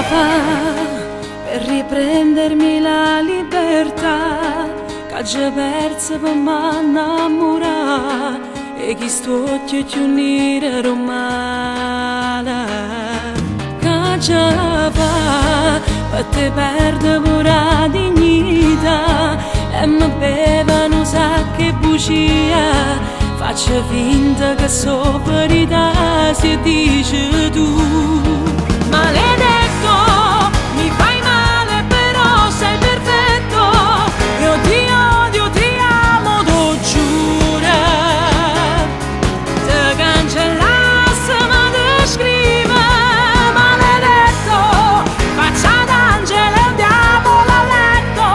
fa per riprendermi la libertà che già persa per m'annamorare e chi sto occhio ti unire romana che già fa per te perde pure la dignità e mi bevono sacche e bugia faccio finta che so verità se dici tu maledetto mi fai male però sei perfetto io ti odio ti amo lo giuro te cancellasse ma te scrive maledetto faccia d'angelo e diavolo a letto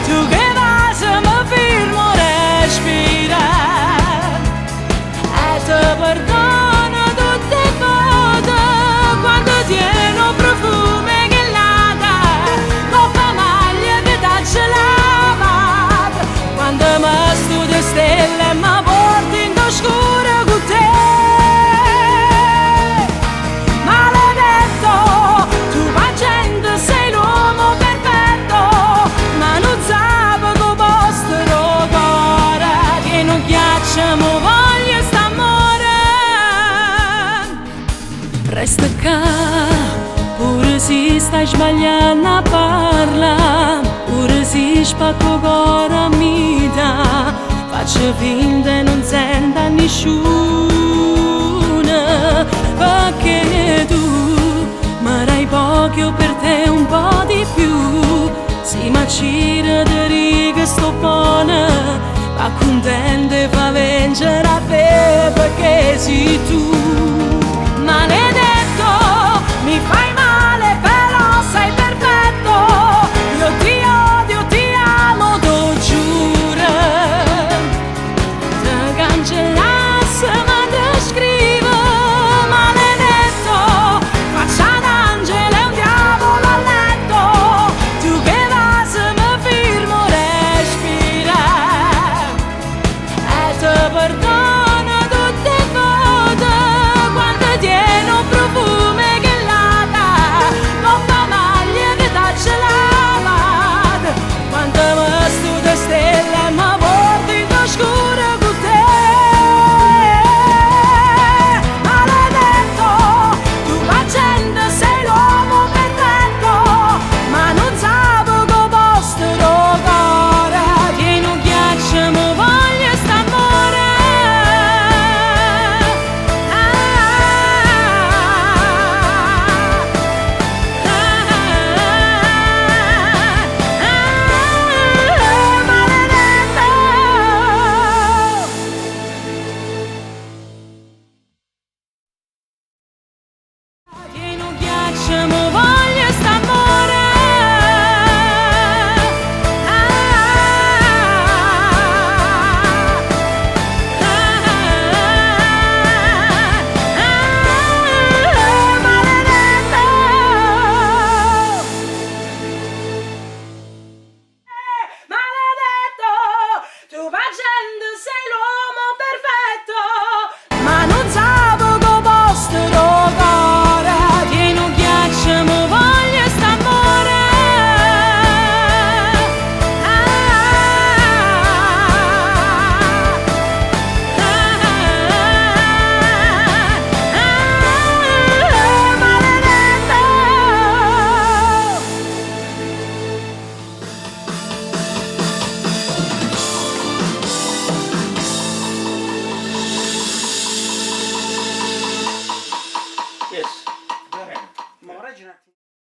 tu che vai se mi firmo respira e te perdono tutte le volte quando tieno profume che lata coppa maglia che t'ha lavata quando mi studio stelle mi porti in oscuro con te maledetto tu facendo sei l'uomo perfetto ma non sape che posto cuore che non ghiacciamo voglio st'amore resta qua pure se stai sbagliando a parlare pure se spacco cuore mi dà faccio finta e non senta nessuno perché tu mi dai poco per te un po' di più si ma gira di righe sto buona ma contenta e fa vincere a te perché sei tu